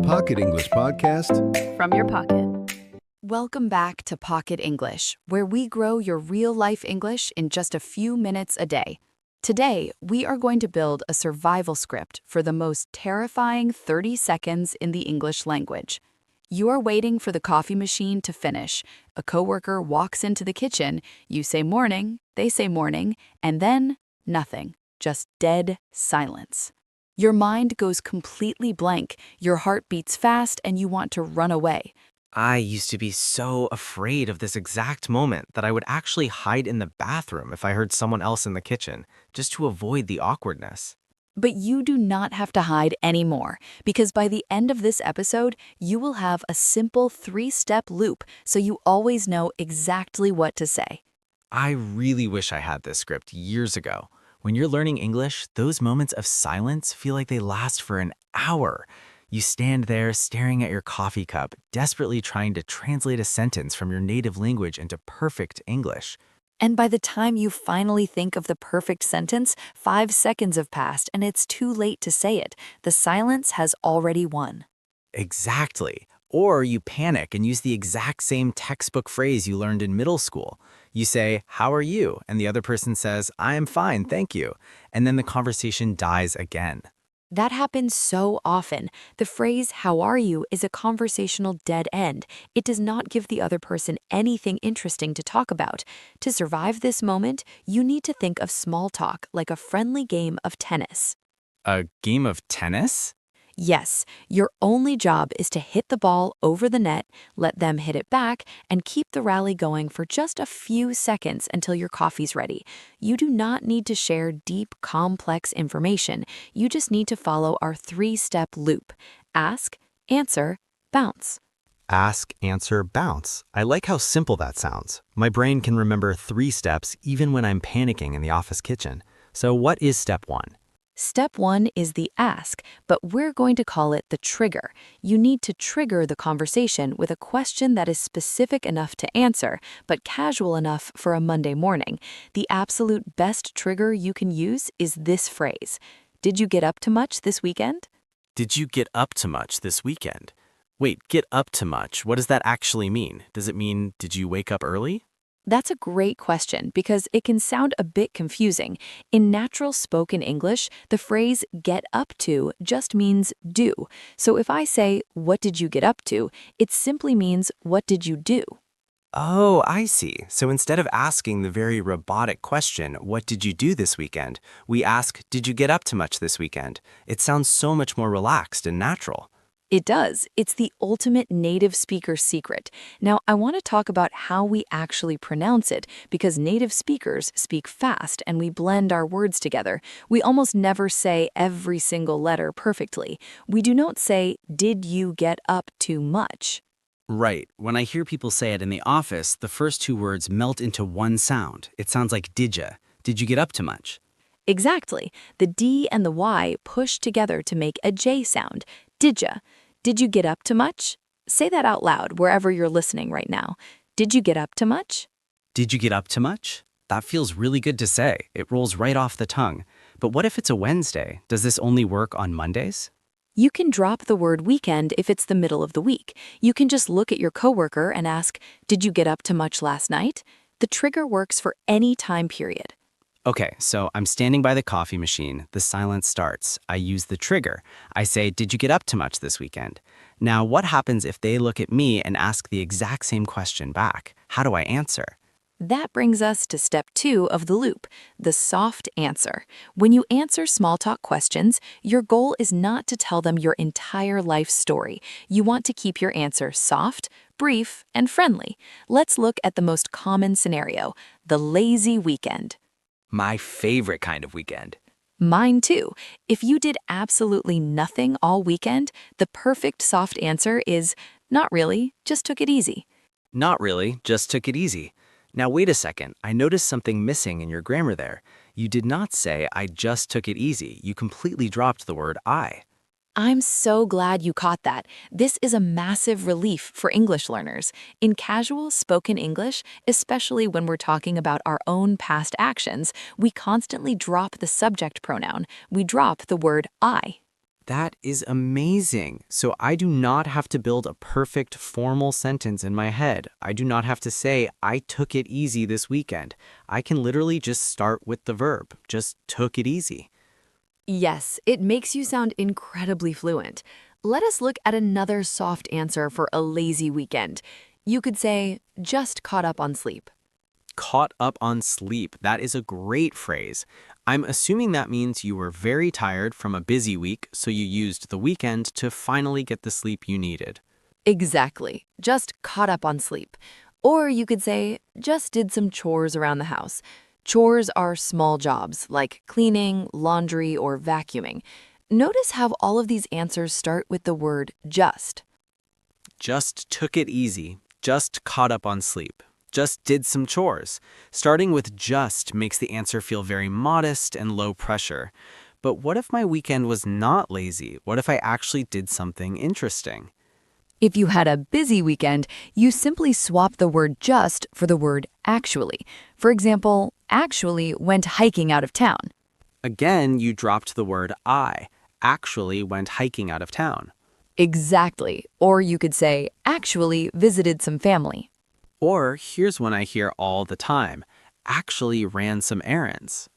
Pocket English Podcast from your pocket. Welcome back to Pocket English, where we grow your real-life English in just a few minutes a day. Today, we are going to build a survival script for the most terrifying 30 seconds in the English language. You are waiting for the coffee machine to finish. A coworker walks into the kitchen, you say morning, they say morning, and then nothing, just dead silence. Your mind goes completely blank, your heart beats fast, and you want to run away. I used to be so afraid of this exact moment that I would actually hide in the bathroom if I heard someone else in the kitchen, just to avoid the awkwardness. But you do not have to hide anymore, because by the end of this episode, you will have a simple 3-step loop so you always know exactly what to say. I really wish I had this script years ago. When you're learning English, those moments of silence feel like they last for an hour. You stand there staring at your coffee cup, desperately trying to translate a sentence from your native language into perfect English. And by the time you finally think of the perfect sentence, 5 seconds have passed and it's too late to say it. The silence has already won. Exactly. Or you panic and use the exact same textbook phrase you learned in middle school. You say, "How are you?" and the other person says, "I am fine, thank you." And then the conversation dies again. That happens so often. The phrase, "how are you?" is a conversational dead end. It does not give the other person anything interesting to talk about. To survive this moment, you need to think of small talk like a friendly game of tennis. A game of tennis? Yes, your only job is to hit the ball over the net, let them hit it back, and keep the rally going for just a few seconds until your coffee's ready. You do not need to share deep, complex information. You just need to follow our 3-step loop. Ask, answer, bounce. Ask, answer, bounce. I like how simple that sounds. My brain can remember 3 steps even when I'm panicking in the office kitchen. So what is step 1? Step 1 is the ask, but we're going to call it the trigger. You need to trigger the conversation with a question that is specific enough to answer, but casual enough for a Monday morning. The absolute best trigger you can use is this phrase. Did you get up to much this weekend? Did you get up to much this weekend? Wait, get up to much. What does that actually mean? Does it mean, did you wake up early? That's a great question because it can sound a bit confusing. In natural spoken English, the phrase get up to just means do. So if I say, "What did you get up to?" it simply means, "What did you do?" Oh, I see. So instead of asking the very robotic question, "What did you do this weekend?" we ask, "Did you get up to much this weekend?" It sounds so much more relaxed and natural. It does. It's the ultimate native speaker secret. Now, I want to talk about how we actually pronounce it, because native speakers speak fast and we blend our words together. We almost never say every single letter perfectly. We do not say, "Did you get up too much?" Right. When I hear people say it in the office, the first 2 words melt into one sound. It sounds like didya. Did you get up to much? Exactly. The D and the Y push together to make a J sound. Didya. Did you get up to much? Say that out loud wherever you're listening right now. Did you get up to much? Did you get up to much? That feels really good to say. It rolls right off the tongue. But what if it's a Wednesday? Does this only work on Mondays? You can drop the word weekend if it's the middle of the week. You can just look at your coworker and ask, "Did you get up to much last night?" The trigger works for any time period. Okay, so I'm standing by the coffee machine. The silence starts. I use the trigger. I say, "Did you get up to much this weekend?" Now, what happens if they look at me and ask the exact same question back? How do I answer? That brings us to step 2 of the loop, the soft answer. When you answer small talk questions, your goal is not to tell them your entire life story. You want to keep your answer soft, brief, and friendly. Let's look at the most common scenario, the lazy weekend. My favorite kind of weekend. Mine too. If you did absolutely nothing all weekend, the perfect soft answer is, "Not really, just took it easy." Not really, just took it easy. Now wait a second, I noticed something missing in your grammar there. You did not say, "I just took it easy." You completely dropped the word "I." I'm so glad you caught that. This is a massive relief for English learners. In casual spoken English, especially when we're talking about our own past actions, we constantly drop the subject pronoun. We drop the word I. That is amazing. So I do not have to build a perfect formal sentence in my head. I do not have to say, I took it easy this weekend. I can literally just start with the verb, just took it easy. Yes, it makes you sound incredibly fluent. Let us look at another soft answer for a lazy weekend. You could say, just caught up on sleep. Caught up on sleep. That is a great phrase. I'm assuming that means you were very tired from a busy week, so you used the weekend to finally get the sleep you needed. Exactly, just caught up on sleep. Or you could say, just did some chores around the house. Chores are small jobs like cleaning, laundry, or vacuuming. Notice how all of these answers start with the word just. Just took it easy. Just caught up on sleep. Just did some chores. Starting with just makes the answer feel very modest and low pressure. But what if my weekend was not lazy? What if I actually did something interesting? If you had a busy weekend, you simply swap the word just for the word actually. For example, actually went hiking out of town. Again, you dropped the word I. Actually went hiking out of town. Exactly. Or you could say, actually visited some family. Or here's one I hear all the time. Actually ran some errands.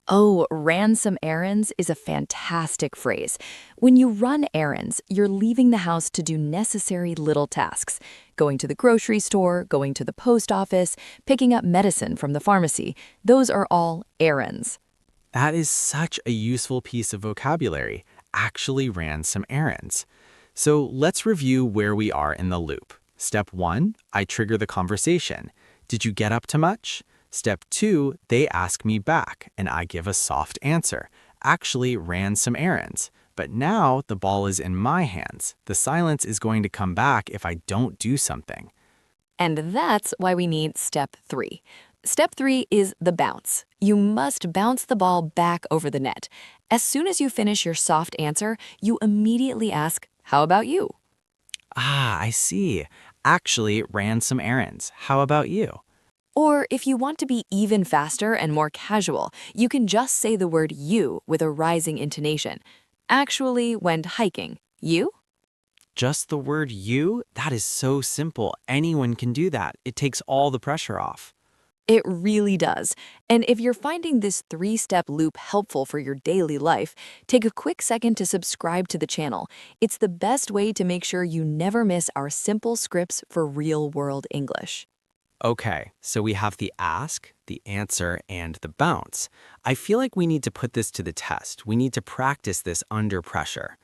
Oh, ran some errands is a fantastic phrase. When you run errands, you're leaving the house to do necessary little tasks. Going to the grocery store, going to the post office, picking up medicine from the pharmacy. Those are all errands. That is such a useful piece of vocabulary. Actually ran some errands. So let's review where we are in the loop. Step 1, I trigger the conversation. Did you get up to much? Step 2, they ask me back, and I give a soft answer. Actually ran some errands. But now the ball is in my hands. The silence is going to come back if I don't do something. And that's why we need step 3. Step 3 is the bounce. You must bounce the ball back over the net. As soon as you finish your soft answer, you immediately ask, how about you? Ah, I see. Actually ran some errands. How about you? Or if you want to be even faster and more casual, you can just say the word you with a rising intonation. Actually went hiking. You? Just the word you? That is so simple. Anyone can do that. It takes all the pressure off. It really does. And if you're finding this 3-step loop helpful for your daily life, take a quick second to subscribe to the channel. It's the best way to make sure you never miss our simple scripts for real-world English. Okay, so we have the ask, the answer, and the bounce. I feel like we need to put this to the test. We need to practice this under pressure.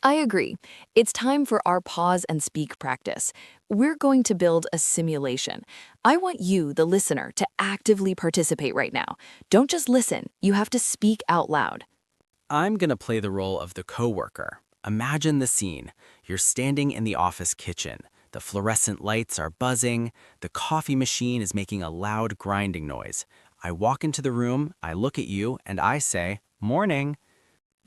I agree. It's time for our pause and speak practice. We're going to build a simulation. I want you, the listener, to actively participate right now. Don't just listen. You have to speak out loud. I'm going to play the role of the coworker. Imagine the scene. You're standing in the office kitchen. The fluorescent lights are buzzing. The coffee machine is making a loud grinding noise. I walk into the room, I look at you, and I say, "Morning."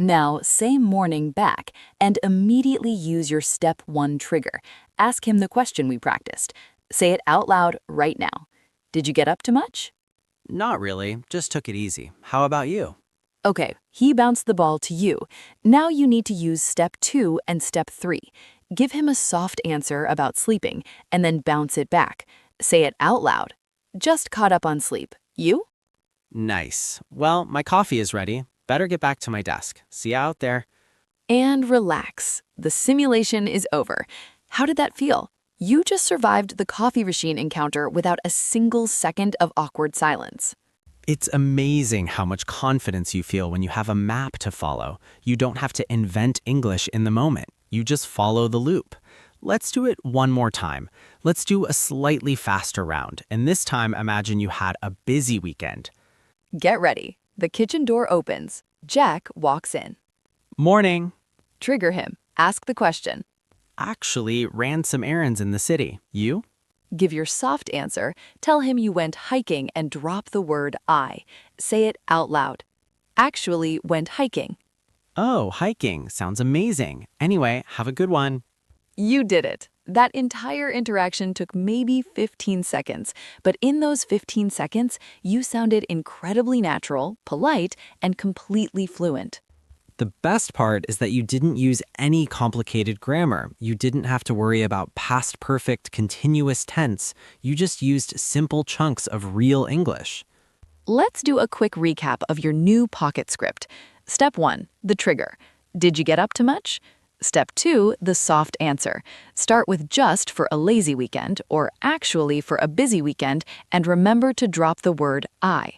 Now, say morning back and immediately use your step 1 trigger. Ask him the question we practiced. Say it out loud right now. Did you get up to much? Not really, just took it easy. How about you? Okay, he bounced the ball to you. Now you need to use step 2 and step 3. Give him a soft answer about sleeping and then bounce it back. Say it out loud. Just caught up on sleep. You? Nice. Well, my coffee is ready. Better get back to my desk. See you out there. And relax. The simulation is over. How did that feel? You just survived the coffee machine encounter without a single second of awkward silence. It's amazing how much confidence you feel when you have a map to follow. You don't have to invent English in the moment. You just follow the loop. Let's do it one more time. Let's do a slightly faster round. And this time, imagine you had a busy weekend. Get ready. The kitchen door opens. Jack walks in. Morning. Trigger him. Ask the question. Actually, ran some errands in the city. You? Give your soft answer. Tell him you went hiking and drop the word I. Say it out loud. Actually went hiking. Oh, hiking. Sounds amazing. Anyway, have a good one. You did it. That entire interaction took maybe 15 seconds, but in those 15 seconds, you sounded incredibly natural, polite, and completely fluent. The best part is that you didn't use any complicated grammar. You didn't have to worry about past perfect continuous tense. You just used simple chunks of real English. Let's do a quick recap of your new pocket script. Step 1, the trigger. Did you get up to much? Step 2, the soft answer. Start with just for a lazy weekend or actually for a busy weekend, and remember to drop the word I.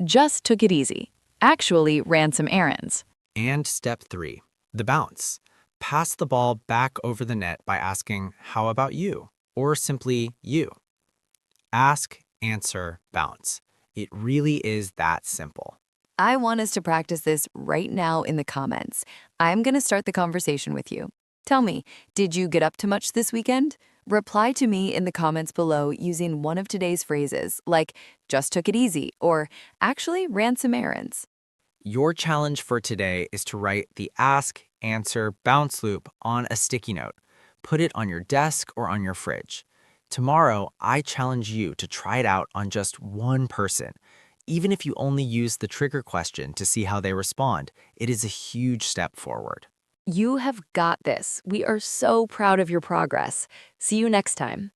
Just took it easy. Actually ran some errands. And step 3, the bounce. Pass the ball back over the net by asking, "How about you?" or simply "you." Ask, answer, bounce. It really is that simple. I want us to practice this right now in the comments. I'm going to start the conversation with you. Tell me, did you get up to much this weekend? Reply to me in the comments below using one of today's phrases, like just took it easy or actually ran some errands. Your challenge for today is to write the ask, answer, bounce loop on a sticky note. Put it on your desk or on your fridge. Tomorrow, I challenge you to try it out on just one person. Even if you only use the trigger question to see how they respond, it is a huge step forward. You have got this. We are so proud of your progress. See you next time.